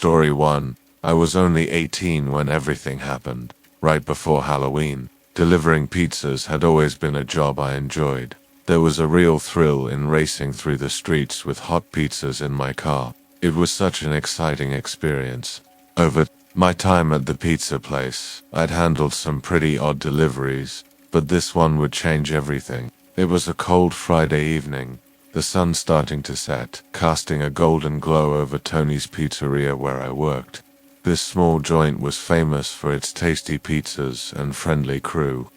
Story 1. I was only 18 when everything happened. Right before Halloween, delivering pizzas had always been a job I enjoyed. There was a real thrill in racing through the streets with hot pizzas in my car. It was such an exciting experience. Over my time at the pizza place, I'd handled some pretty odd deliveries, but this one would change everything. It was a cold Friday evening, the sun starting to set, casting a golden glow over Tony's Pizzeria where I worked. This small joint was famous for its tasty pizzas and friendly crew.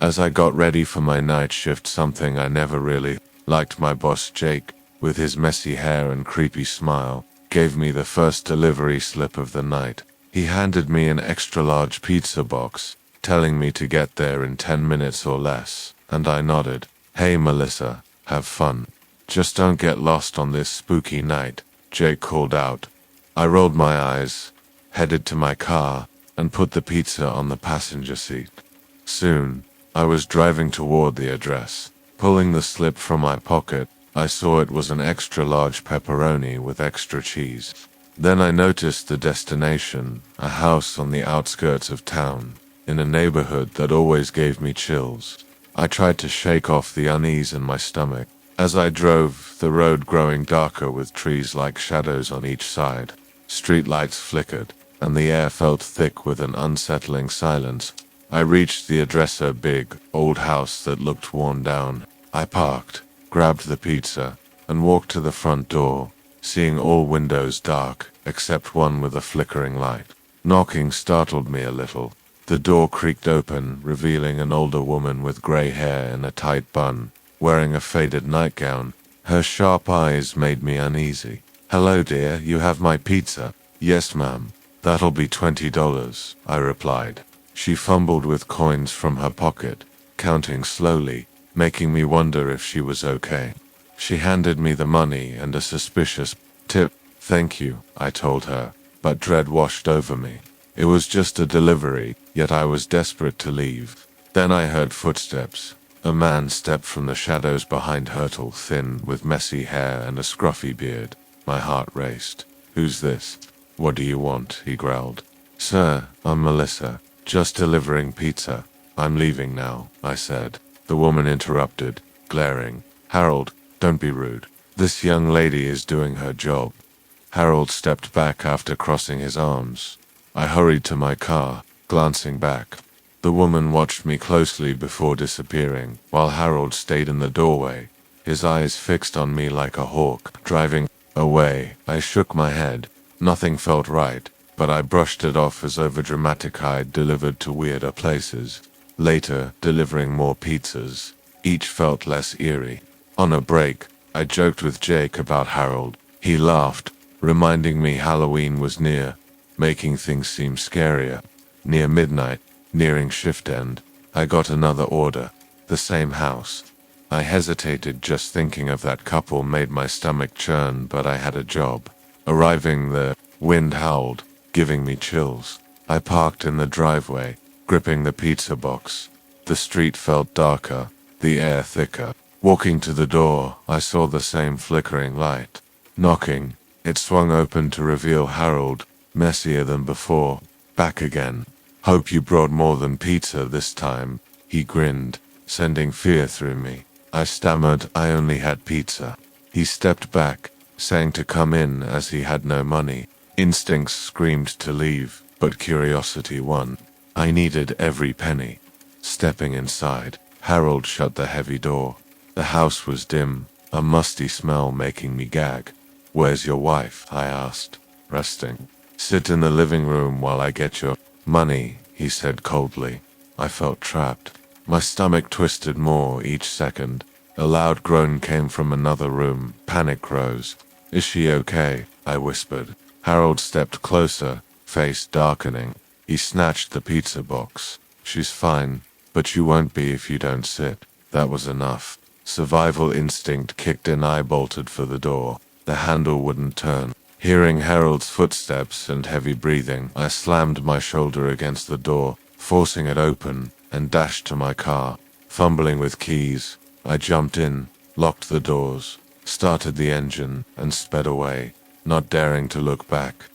As I got ready for my night shift, something I never really liked, my boss Jake, with his messy hair and creepy smile, gave me the first delivery slip of the night. He handed me an extra-large pizza box, telling me to get there in 10 minutes or less, and I nodded. "Hey Melissa, have fun. Just don't get lost on this spooky night," Jake called out. I rolled my eyes, headed to my car, and put the pizza on the passenger seat. Soon, I was driving toward the address. Pulling the slip from my pocket, I saw it was an extra-large pepperoni with extra cheese. Then I noticed the destination, a house on the outskirts of town, in a neighborhood that always gave me chills. I tried to shake off the unease in my stomach. As I drove, the road growing darker with trees like shadows on each side. Streetlights flickered, and the air felt thick with an unsettling silence. I reached the address, a big, old house that looked worn down. I parked, grabbed the pizza, and walked to the front door, seeing all windows dark, except one with a flickering light. Knocking startled me a little. The door creaked open, revealing an older woman with gray hair in a tight bun, wearing a faded nightgown. Her sharp eyes made me uneasy. "Hello dear, you have my pizza?" "Yes ma'am. That'll be $20, I replied. She fumbled with coins from her pocket, counting slowly, making me wonder if she was okay. She handed me the money and a suspicious tip. "Thank you," I told her, but dread washed over me. It was just a delivery, yet I was desperate to leave. Then I heard footsteps. A man stepped from the shadows behind Hurtle, thin, with messy hair and a scruffy beard. My heart raced. "Who's this? What do you want?" he growled. "Sir, I'm Melissa, just delivering pizza. I'm leaving now," I said. The woman interrupted, glaring. "Harold, don't be rude. This young lady is doing her job." Harold stepped back after crossing his arms. I hurried to my car, glancing back. The woman watched me closely before disappearing, while Harold stayed in the doorway, his eyes fixed on me like a hawk. Driving away, I shook my head. Nothing felt right, but I brushed it off as overdramatic. I'd delivered to weirder places. Later, delivering more pizzas. Each felt less eerie. On a break, I joked with Jake about Harold. He laughed, reminding me Halloween was near, making things seem scarier. Near midnight, nearing shift end, I got another order. The same house. I hesitated. Just thinking of that couple made my stomach churn, but I had a job. Arriving, the wind howled, giving me chills. I parked in the driveway, gripping the pizza box. The street felt darker, the air thicker. Walking to the door, I saw the same flickering light. Knocking, it swung open to reveal Harold, messier than before. "Back again. Hope you brought more than pizza this time," he grinned, sending fear through me. I stammered I only had pizza. He stepped back, saying to come in as he had no money. Instincts screamed to leave, but curiosity won. I needed every penny. Stepping inside, Harold shut the heavy door. The house was dim, a musty smell making me gag. "Where's your wife?" I asked. "Resting. Sit in the living room while I get your money," he said coldly. I felt trapped. My stomach twisted more each second. A loud groan came from another room. Panic rose. "Is she okay?" I whispered. Harold stepped closer, face darkening. He snatched the pizza box. "She's fine, but you won't be if you don't sit." That was enough. Survival instinct kicked in. I bolted for the door. The handle wouldn't turn. Hearing Harold's footsteps and heavy breathing, I slammed my shoulder against the door, forcing it open, and dashed to my car. Fumbling with keys, I jumped in, locked the doors, started the engine, and sped away, not daring to look back.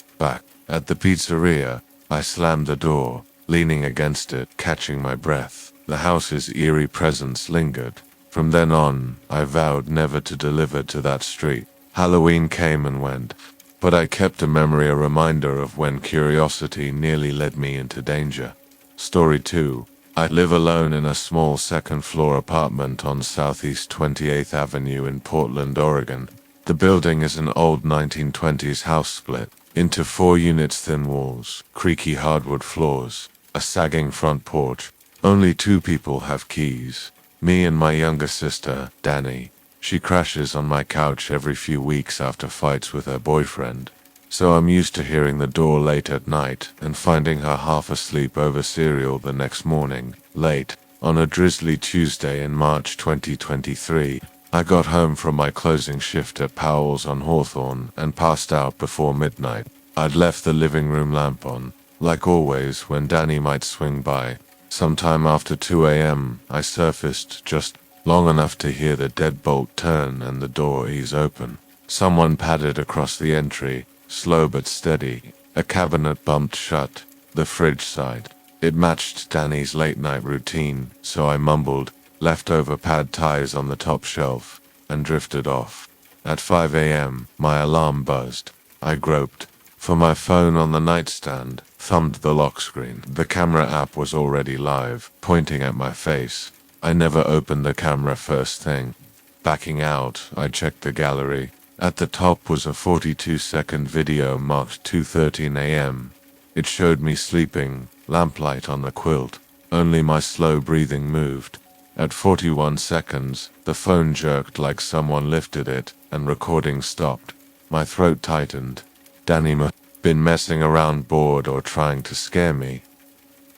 At the pizzeria, I slammed the door, leaning against it, catching my breath. The house's eerie presence lingered. From then on, I vowed never to deliver to that street. Halloween came and went, but I kept a memory, a reminder of when curiosity nearly led me into danger. Story 2. I live alone in a small second-floor apartment on Southeast 28th Avenue in Portland, Oregon. The building is an old 1920s house split into 4 units, thin walls, creaky hardwood floors, a sagging front porch. Only 2 people have keys. Me and my younger sister, Danny. She crashes on my couch every few weeks after fights with her boyfriend. So I'm used to hearing the door late at night and finding her half asleep over cereal the next morning. Late, on a drizzly Tuesday in March 2023, I got home from my closing shift at Powell's on Hawthorne and passed out before midnight. I'd left the living room lamp on, like always when Danny might swing by. Sometime after 2 a.m., I surfaced just long enough to hear the deadbolt turn and the door ease open. Someone padded across the entry, slow but steady. A cabinet bumped shut, the fridge sighed. It matched Danny's late-night routine, so I mumbled, leftover pad thais on the top shelf, and drifted off. At 5 a.m., my alarm buzzed. I groped for my phone on the nightstand, thumbed the lock screen. The camera app was already live, pointing at my face. I never opened the camera first thing. Backing out, I checked the gallery. At the top was a 42-second video marked 2:13 a.m. It showed me sleeping, lamplight on the quilt. Only my slow breathing moved. At 41 seconds, the phone jerked like someone lifted it, and recording stopped. My throat tightened. Danny must have been messing around, bored, or trying to scare me.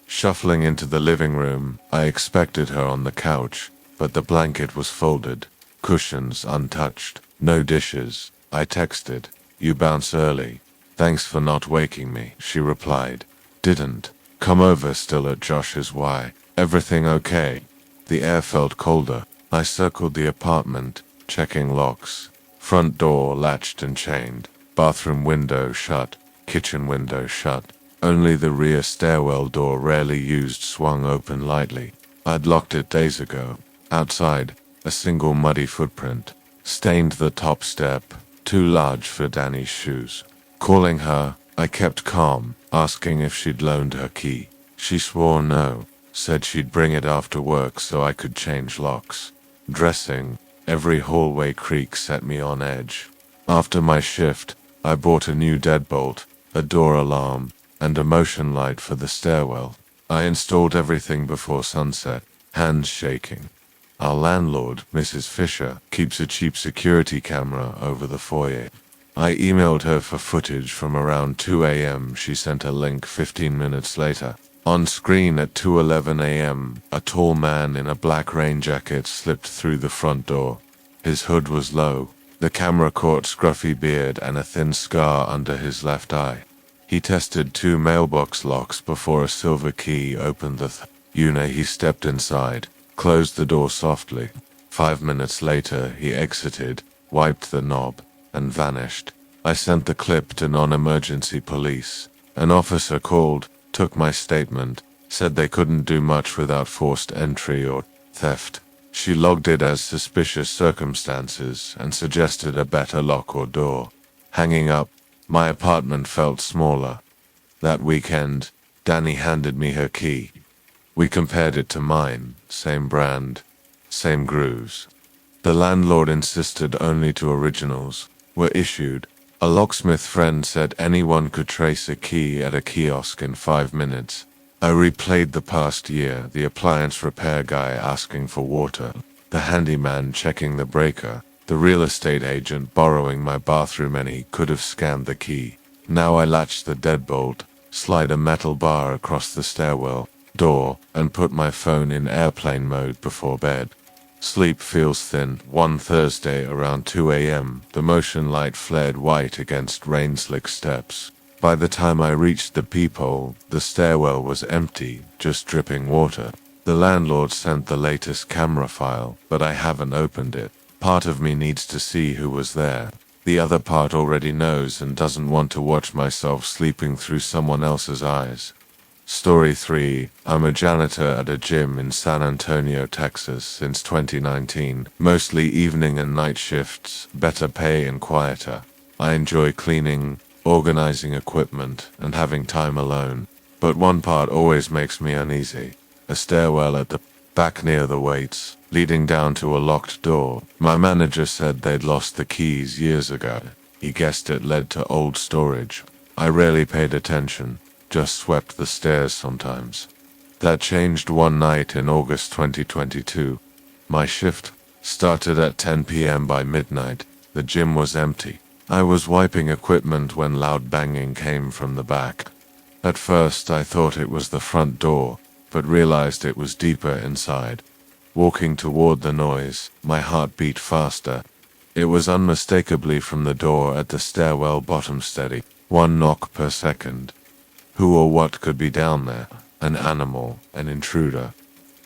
Shuffling into the living room, I expected her on the couch, but the blanket was folded, cushions untouched, no dishes. I texted, "You bounce early. Thanks for not waking me," she replied. "Didn't come over still at Josh's. Why? Everything okay?" The air felt colder. I circled the apartment, checking locks. Front door latched and chained. Bathroom window shut. Kitchen window shut. Only the rear stairwell door, rarely used, swung open lightly. I'd locked it days ago. Outside, a single muddy footprint stained the top step, too large for Danny's shoes. Calling her, I kept calm, asking if she'd loaned her key. She swore no, said she'd bring it after work so I could change locks. Dressing, every hallway creak set me on edge. After my shift, I bought a new deadbolt, a door alarm, and a motion light for the stairwell. I installed everything before sunset, hands shaking. Our landlord, Mrs. Fisher, keeps a cheap security camera over the foyer. I emailed her for footage from around 2 a.m. She sent a link 15 minutes later. On screen at 2:11 a.m., a tall man in a black rain jacket slipped through the front door. His hood was low. The camera caught scruffy beard and a thin scar under his left eye. He tested 2 mailbox locks before a silver key opened the unit. He stepped inside, closed the door softly. 5 minutes later, he exited, wiped the knob, and vanished. I sent the clip to non-emergency police. An officer called, took my statement, said they couldn't do much without forced entry or theft. She logged it as suspicious circumstances and suggested a better lock or door. Hanging up, my apartment felt smaller. That weekend, Danny handed me her key. We compared it to mine, same brand, same grooves. The landlord insisted only 2 originals were issued. A locksmith friend said anyone could trace a key at a kiosk in 5 minutes. I replayed the past year, the appliance repair guy asking for water, the handyman checking the breaker, the real estate agent borrowing my bathroom, and he could have scanned the key. Now I latch the deadbolt, slide a metal bar across the stairwell door, and put my phone in airplane mode before bed. Sleep feels thin. One Thursday around 2 a.m., the motion light flared white against rain-slick steps. By the time I reached the peephole, the stairwell was empty, just dripping water. The landlord sent the latest camera file, but I haven't opened it. Part of me needs to see who was there. The other part already knows and doesn't want to watch myself sleeping through someone else's eyes. Story 3. I'm a janitor at a gym in San Antonio, Texas since 2019, mostly evening and night shifts, better pay and quieter. I enjoy cleaning, organizing equipment, and having time alone. But one part always makes me uneasy. A stairwell at the back near the weights, leading down to a locked door. My manager said they'd lost the keys years ago. He guessed it led to old storage. I rarely paid attention, just swept the stairs sometimes. That changed one night in August 2022. My shift started at 10 p.m. By midnight, the gym was empty. I was wiping equipment when loud banging came from the back. At first I thought it was the front door, but realized it was deeper inside. Walking toward the noise, my heart beat faster. It was unmistakably from the door at the stairwell bottom, steady, one knock per second. Who or what could be down there? An animal, an intruder.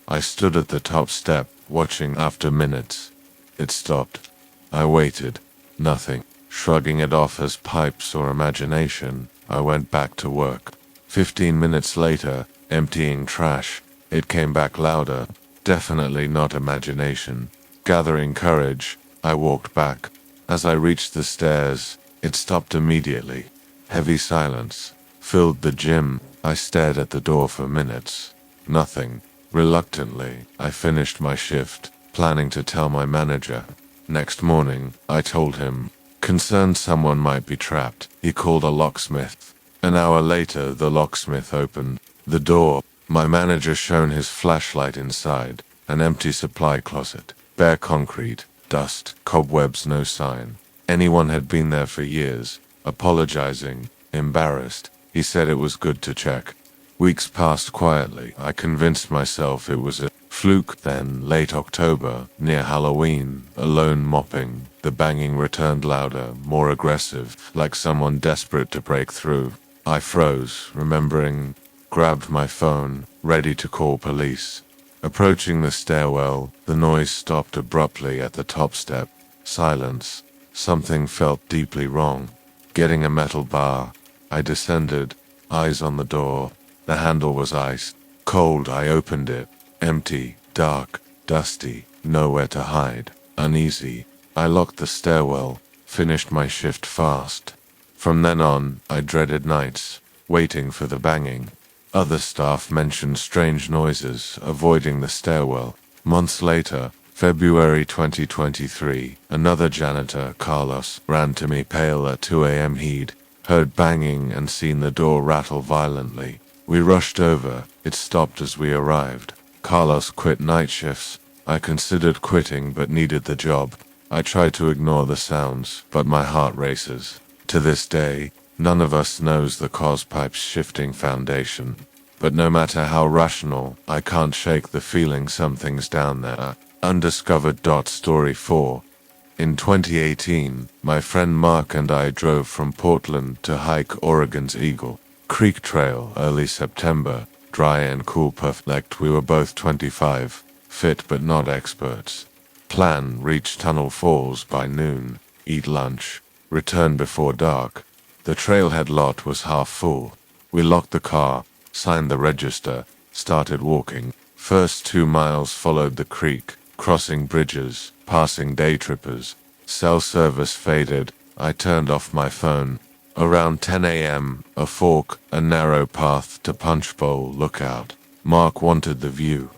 I stood at the top step, watching. After minutes, it stopped. I waited. Nothing. Shrugging it off as pipes or imagination, I went back to work. 15 minutes later, emptying trash, it came back louder. Definitely not imagination. Gathering courage, I walked back. As I reached the stairs, it stopped immediately. Heavy silence filled the gym. I stared at the door for minutes. Nothing. Reluctantly, I finished my shift, planning to tell my manager. Next morning, I told him, concerned someone might be trapped. He called a locksmith. An hour later, the locksmith opened the door. My manager shone his flashlight inside. An empty supply closet. Bare concrete. Dust. Cobwebs, no sign. Anyone had been there for years. Apologizing. Embarrassed. He said it was good to check. Weeks passed quietly. I convinced myself it was a fluke. Then, late October, near Halloween, alone mopping, the banging returned louder, more aggressive, like someone desperate to break through. I froze, remembering, grabbed my phone, ready to call police. Approaching the stairwell, the noise stopped abruptly at the top step. Silence. Something felt deeply wrong. Getting a metal bar, I descended, eyes on the door. The handle was ice. Cold. I opened it. Empty, dark, dusty, nowhere to hide. Uneasy. I locked the stairwell, finished my shift fast. From then on, I dreaded nights, waiting for the banging. Other staff mentioned strange noises, avoiding the stairwell. Months later, February 2023, another janitor, Carlos, ran to me pale at 2 a.m. He'd heard banging and seen the door rattle violently. We rushed over. It stopped as we arrived. Carlos quit night shifts. I considered quitting but needed the job. I tried to ignore the sounds, but my heart races. To this day, none of us knows the cause pipe's shifting foundation. But no matter how rational, I can't shake the feeling something's down there. Undiscovered. Story 4. In 2018, my friend Mark and I drove from Portland to hike Oregon's Eagle Creek Trail early September, dry and cool. Perfect. We were both 25, fit but not experts. Plan: reach Tunnel Falls by noon, eat lunch, return before dark. The trailhead lot was half full. We locked the car, signed the register, started walking. First 2 miles followed the creek, crossing bridges, passing day trippers. Cell service faded. I turned off my phone. Around 10 a.m., a fork, a narrow path to Punchbowl Lookout. Mark wanted the view.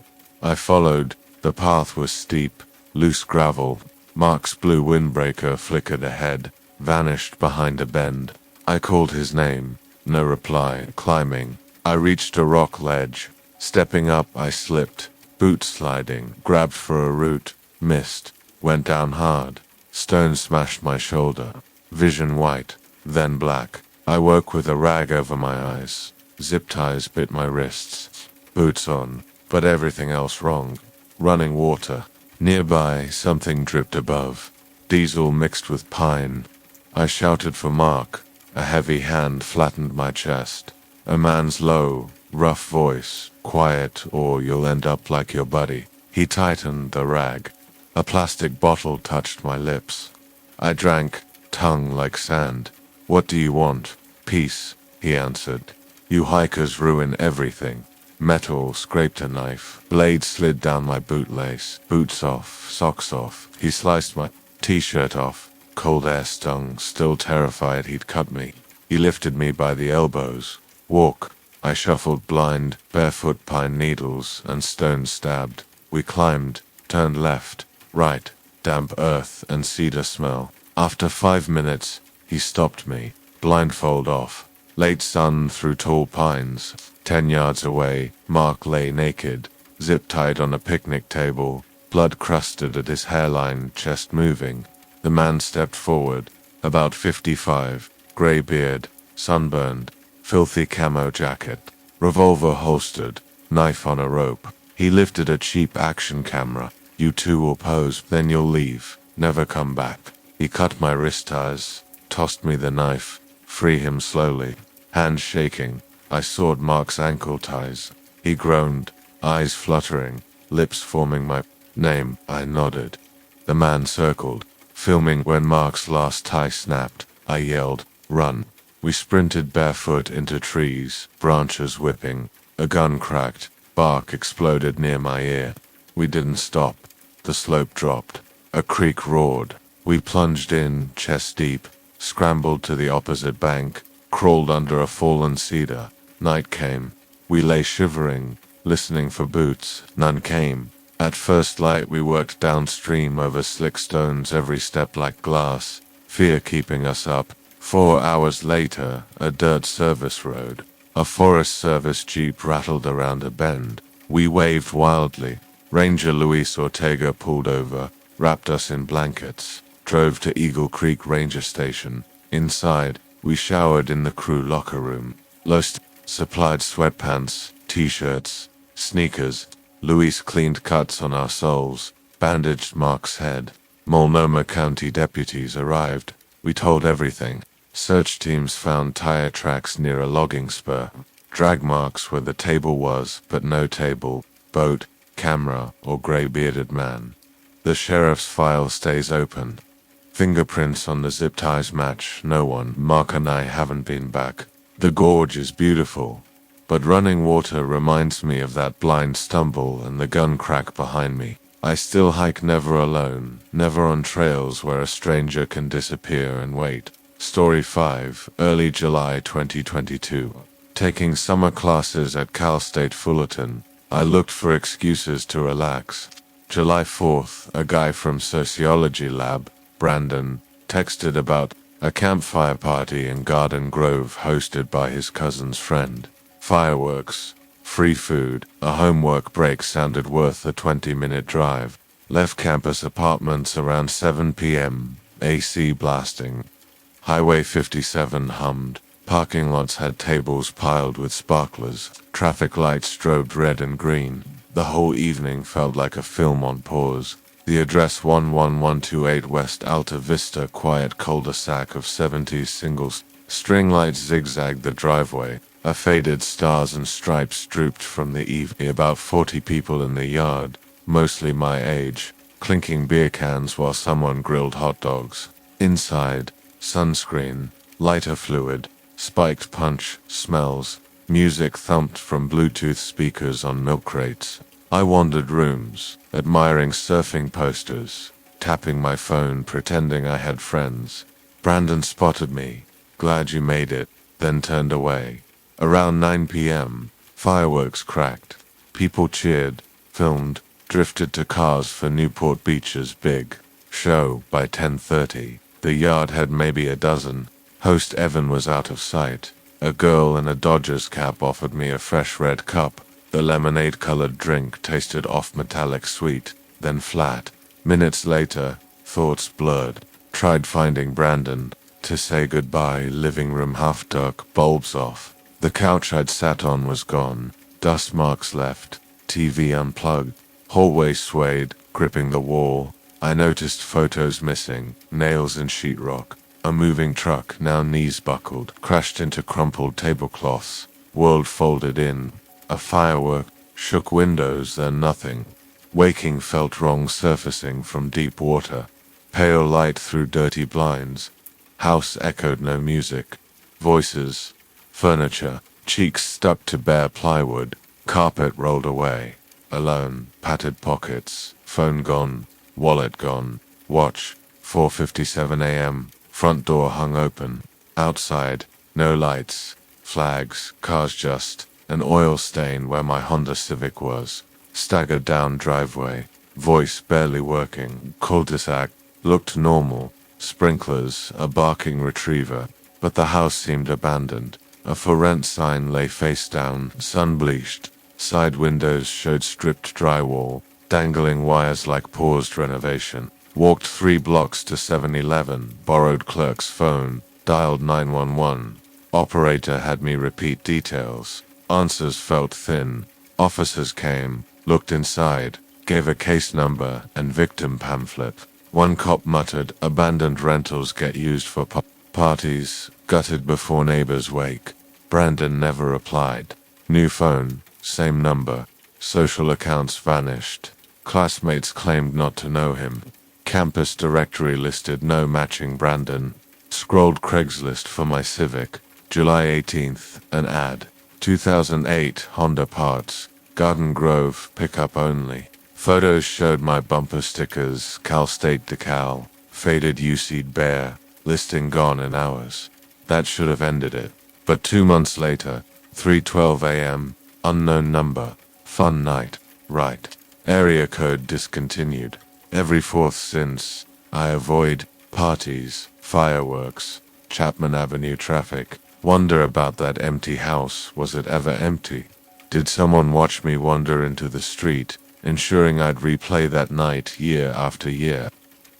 I followed. The path was steep, loose gravel. Mark's blue windbreaker flickered ahead, vanished behind a bend. I called his name. No reply. Climbing. I reached a rock ledge. Stepping up, I slipped. Boot sliding. Grabbed for a root. Missed. Went down hard. Stone smashed my shoulder. Vision white, then black. I woke with a rag over my eyes. Zip ties bit my wrists. Boots on, but everything else wrong. Running water. Nearby, something dripped above. Diesel mixed with pine. I shouted for Mark. A heavy hand flattened my chest. A man's low, rough voice. Quiet or you'll end up like your buddy. He tightened the rag. A plastic bottle touched my lips. I drank, tongue like sand. "What do you want?" "Peace," he answered. "You hikers ruin everything." Metal scraped a knife. Blade slid down my bootlace. Boots off, socks off. He sliced my t-shirt off. Cold air stung, still terrified he'd cut me. He lifted me by the elbows. "Walk." I shuffled blind, barefoot, pine needles and stone stabbed. We climbed, turned left, right, damp earth and cedar smell. After 5 minutes, he stopped me, blindfold off. Late sun through tall pines. 10 yards away, Mark lay naked, zip-tied on a picnic table, blood crusted at his hairline, chest moving. The man stepped forward, about 55, gray beard, sunburned, filthy camo jacket, revolver holstered, knife on a rope. He lifted a cheap action camera. "You two will pose, then you'll leave, never come back." He cut my wrist ties, tossed me the knife, free him slowly. Hand shaking, I sawed Mark's ankle ties. He groaned, eyes fluttering, lips forming my name. I nodded. The man circled, filming when Mark's last tie snapped. I yelled, "Run." We sprinted barefoot into trees, branches whipping. A gun cracked, bark exploded near my ear. We didn't stop. The slope dropped. A creek roared. We plunged in, chest deep, scrambled to the opposite bank, crawled under a fallen cedar. Night came. We lay shivering, listening for boots. None came. At first light we worked downstream over slick stones, every step like glass, fear keeping us up. 4 hours later, a dirt service road. A Forest Service jeep rattled around a bend. We waved wildly. Ranger Luis Ortega pulled over, wrapped us in blankets, drove to Eagle Creek Ranger Station. Inside, we showered in the crew locker room. Los supplied sweatpants, t-shirts, sneakers. Luis cleaned cuts on our soles, bandaged Mark's head. Multnomah County deputies arrived. We told everything. Search teams found tire tracks near a logging spur. Drag marks where the table was, but no table, boat, camera, or gray-bearded man. The sheriff's file stays open. Fingerprints on the zip ties match no one. Mark and I haven't been back. The gorge is beautiful, but running water reminds me of that blind stumble and the gun crack behind me. I still hike, never alone, never on trails where a stranger can disappear and wait. Story 5, early July 2022. Taking summer classes at Cal State Fullerton, I looked for excuses to relax. July 4th, a guy from sociology lab, Brandon, texted about a campfire party in Garden Grove hosted by his cousin's friend. Fireworks, free food, a homework break sounded worth a 20-minute drive. Left campus apartments around 7 p.m., AC blasting. Highway 57 hummed. Parking lots had tables piled with sparklers. Traffic lights strobed red and green. The whole evening felt like a film on pause. The address 11128 West Alta Vista, quiet cul-de-sac of 70s singles. String lights zigzagged the driveway. A faded stars and stripes drooped from the eave. About 40 people in the yard, mostly my age, clinking beer cans while someone grilled hot dogs. Inside, sunscreen, lighter fluid, spiked punch, smells, music thumped from Bluetooth speakers on milk crates. I wandered rooms, admiring surfing posters, tapping my phone, pretending I had friends. Brandon spotted me. "Glad you made it," then turned away. Around 9 p.m., fireworks cracked. People cheered, filmed, drifted to cars for Newport Beach's big show. By 10:30, the yard had maybe a dozen. Host Evan was out of sight. A girl in a Dodgers cap offered me a fresh red cup. The lemonade-colored drink tasted off-metallic sweet, then flat. Minutes later, thoughts blurred. Tried finding Brandon. To say goodbye, living room half dark, bulbs off. The couch I'd sat on was gone. Dust marks left. TV unplugged. Hallway swayed, gripping the wall. I noticed photos missing, nails in sheetrock. A moving truck, now knees buckled, crashed into crumpled tablecloths. World folded in. A firework shook windows, then nothing. Waking felt wrong, surfacing from deep water. Pale light through dirty blinds. House echoed no music. Voices. Furniture. Cheeks stuck to bare plywood. Carpet rolled away. Alone. Patted pockets. Phone gone. Wallet gone. Watch. 4:57 a.m. Front door hung open. Outside. No lights. Flags. Cars just. An oil stain where my Honda Civic was. Staggered down driveway. Voice barely working. Cul-de-sac. Looked normal. Sprinklers. A barking retriever. But the house seemed abandoned. A for rent sign lay face down, sun-bleached. Side windows showed stripped drywall, dangling wires like paused renovation. Walked 3 blocks to 7-Eleven, borrowed clerk's phone, dialed 911. Operator had me repeat details. Answers felt thin. Officers came, looked inside, gave a case number and victim pamphlet. One cop muttered, "Abandoned rentals get used for parties, gutted before neighbors wake." Brandon never replied. New phone, same number. Social accounts vanished. Classmates claimed not to know him. Campus directory listed no matching Brandon. Scrolled Craigslist for my Civic. July 18th, an ad. 2008 Honda parts. Garden Grove, pickup only. Photos showed my bumper stickers, Cal State decal, faded UC Bear, listing gone in hours. That should have ended it. But 2 months later, 3:12 a.m., unknown number, fun night, right. Area code discontinued. Every fourth since, I avoid parties, fireworks, Chapman Avenue traffic. Wonder about that empty house, was it ever empty? Did someone watch me wander into the street, ensuring I'd replay that night year after year?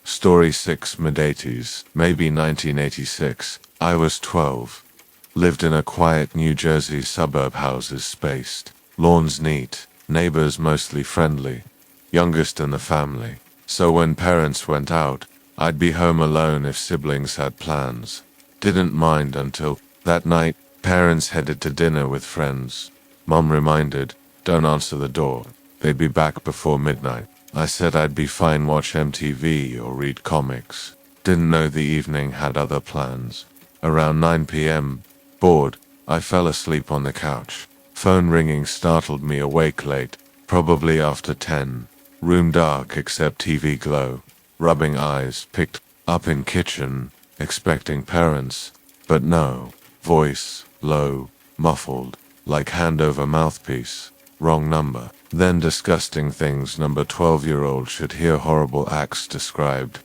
Story 6 mid-80s, maybe 1986. I was 12. Lived in a quiet New Jersey suburb, houses spaced, lawns neat, neighbors mostly friendly. Youngest in the family. So when parents went out, I'd be home alone if siblings had plans. Didn't mind until, that night, parents headed to dinner with friends. Mom reminded, "Don't answer the door. They'd be back before midnight." I said I'd be fine, watch MTV or read comics. Didn't know the evening had other plans. Around 9 p.m., bored, I fell asleep on the couch. Phone ringing startled me awake late, probably after 10. Room dark except TV glow. Rubbing eyes, picked up in kitchen, expecting parents. But no. Voice, low, muffled, like hand over mouthpiece. Wrong number. Then disgusting things number 12-year-old should hear, horrible acts described.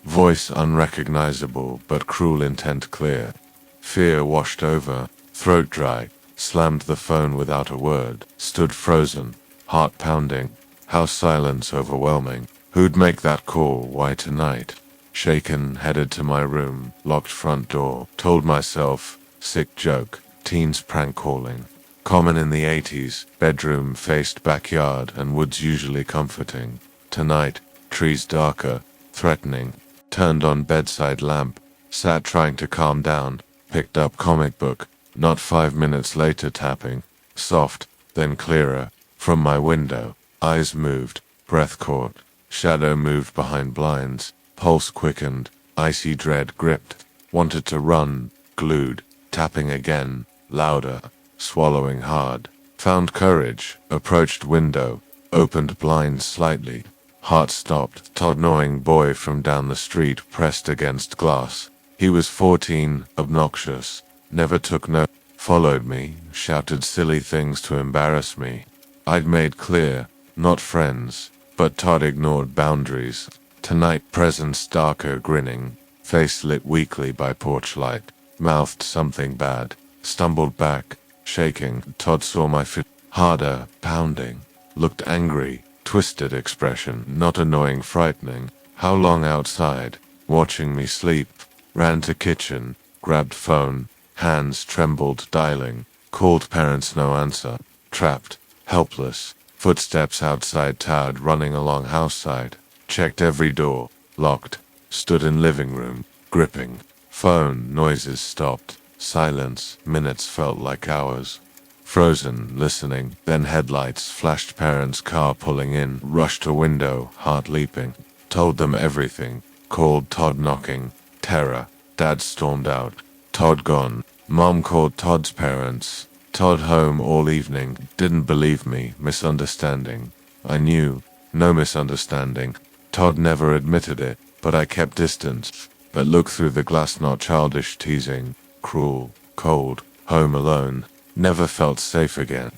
Voice unrecognizable but cruel intent clear. Fear washed over, throat dry, slammed the phone without a word, stood frozen, heart pounding, house silence overwhelming. Who'd make that call, why tonight? Shaken, headed to my room, locked front door, told myself, sick joke, teens prank calling. Common in the 80s, bedroom faced backyard and woods usually comforting. Tonight, trees darker, threatening. Turned on bedside lamp, sat trying to calm down, picked up comic book, not 5 minutes later tapping. Soft, then clearer, from my window. Eyes moved, breath caught, shadow moved behind blinds, pulse quickened, icy dread gripped. Wanted to run, glued, tapping again, louder, swallowing hard. Found courage, approached window, opened blinds slightly. Heart stopped. Todd, knowing boy from down the street, pressed against glass. He was 14, obnoxious, never took no, followed me, shouted silly things to embarrass me. I'd made clear, not friends, but Todd ignored boundaries. Tonight presence darker, grinning, face lit weakly by porch light, mouthed something bad, stumbled back, shaking. Todd saw my fit, harder, pounding, looked angry, twisted expression, not annoying, frightening. How long outside, watching me sleep. Ran to kitchen, grabbed phone, hands trembled, dialing, called parents, no answer. Trapped, helpless, footsteps outside, tired, running along house side. Checked every door, locked, stood in living room, gripping, phone, noises stopped, silence, minutes felt like hours. Frozen, listening, then headlights flashed, parents' car pulling in, rushed to window, heart leaping. Told them everything, called Todd knocking, terror, Dad stormed out. Todd gone. Mom called Todd's parents. Todd home all evening. Didn't believe me. Misunderstanding. I knew. No misunderstanding. Todd never admitted it, but I kept distance. But looked through the glass, not childish teasing. Cruel. Cold. Home alone. Never felt safe again.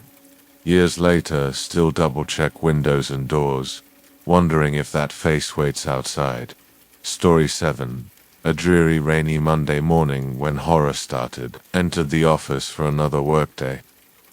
Years later, still double-check windows and doors, wondering if that face waits outside. Story 7. A dreary rainy Monday morning when horror started. Entered the office for another workday.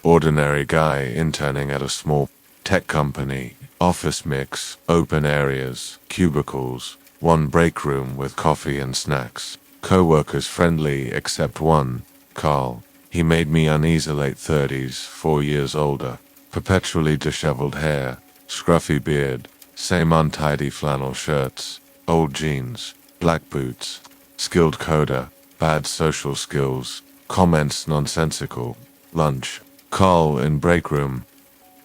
Ordinary guy interning at a small tech company. Office mix, open areas, cubicles, one break room with coffee and snacks. Co-workers friendly except one, Carl. He made me uneasy. Late 30s, 4 years older. Perpetually disheveled hair, scruffy beard, same untidy flannel shirts, old jeans, black boots. Skilled coder, bad social skills, comments nonsensical. Lunch. Carl in break room.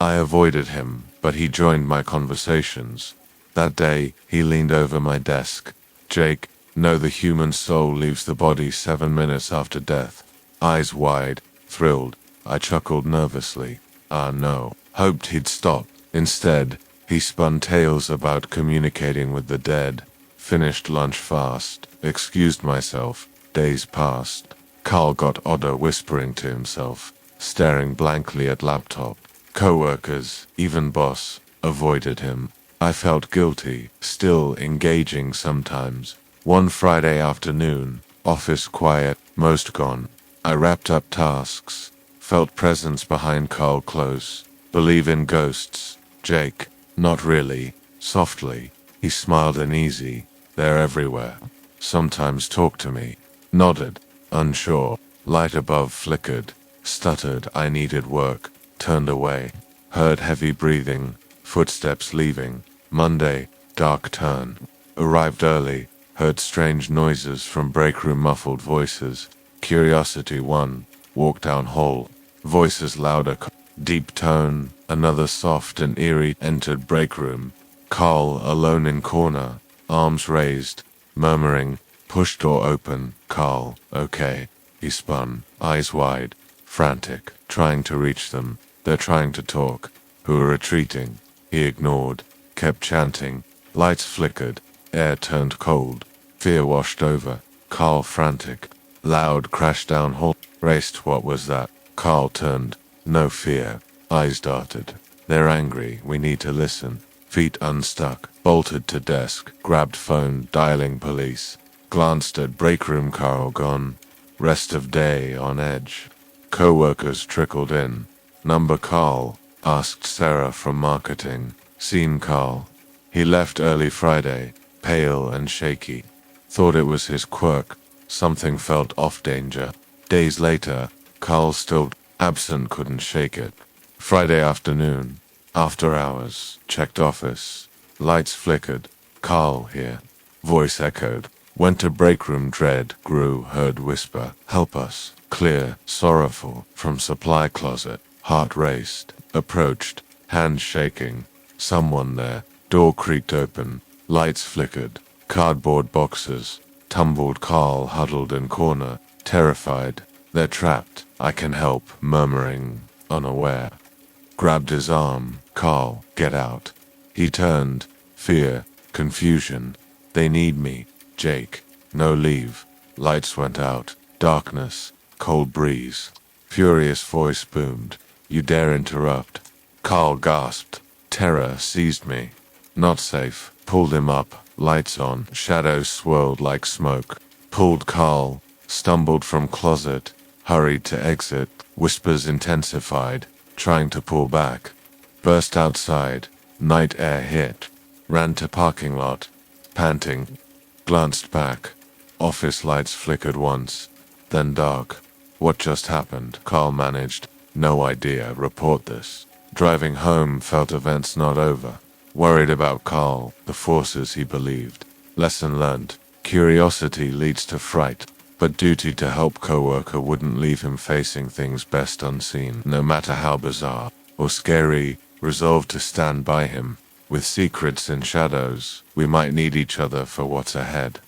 I avoided him, but he joined my conversations. That day, he leaned over my desk. Jake, know the human soul leaves the body 7 minutes after death. Eyes wide, thrilled. I chuckled nervously. Ah no. Hoped he'd stop. Instead, he spun tales about communicating with the dead. Finished lunch fast. Excused myself. Days passed. Carl got odder, whispering to himself, staring blankly at laptop. Co-workers, even boss, avoided him. I felt guilty, still engaging sometimes. One Friday afternoon, office quiet, most gone. I wrapped up tasks, felt presence behind Carl close. Believe in ghosts, Jake? Not really. Softly, he smiled uneasy. They're everywhere. Sometimes talk to me. Nodded, unsure. Light above flickered. Stuttered I needed work. Turned away. Heard heavy breathing. Footsteps leaving. Monday, dark turn. Arrived early. Heard strange noises from break room, muffled voices. Curiosity 1. Walk down hall. Voices louder. Deep tone. Another soft and eerie. Entered break room. Carl alone in corner. Arms raised. Murmuring. Push door open. Carl, okay. He spun. Eyes wide. Frantic. Trying to reach them. They're trying to talk. Who are retreating. He ignored. Kept chanting. Lights flickered. Air turned cold. Fear washed over. Carl frantic. Loud crash down hall. Raced. What was that? Carl turned. No fear. Eyes darted. They're angry. We need to listen. Feet unstuck. Bolted to desk. Grabbed phone. Dialing police. Glanced at break room. Carl gone. Rest of day on edge. Co-workers trickled in. Number Carl? Asked Sarah from marketing. Seen Carl. He left early Friday. Pale and shaky. Thought it was his quirk. Something felt off. Danger. Days later, Carl still absent, couldn't shake it. Friday afternoon. After hours. Checked office. Lights flickered. Carl here. Voice echoed. Went to break room. Dread grew. Heard whisper. Help us. Clear. Sorrowful. From supply closet. Heart raced. Approached. Hands shaking. Someone there. Door creaked open. Lights flickered. Cardboard boxes. Tumbled. Carl huddled in corner. Terrified. They're trapped. I can help. Murmuring. Unaware. Grabbed his arm. Carl, get out. He turned. Fear. Confusion. They need me. Jake. No leave. Lights went out. Darkness. Cold breeze. Furious voice boomed. You dare interrupt? Carl gasped. Terror seized me. Not safe. Pulled him up. Lights on. Shadows swirled like smoke. Pulled Carl. Stumbled from closet. Hurried to exit. Whispers intensified. Trying to pull back. Burst outside. Night air hit. Ran to parking lot. Panting. Glanced back. Office lights flickered once. Then dark. What just happened? Carl managed. No idea. Report this. Driving home, felt events not over. Worried about Carl, the forces he believed. Lesson learned. Curiosity leads to fright, but duty to help coworker wouldn't leave him facing things best unseen. No matter how bizarre or scary, resolved to stand by him. With secrets in shadows, we might need each other for what's ahead.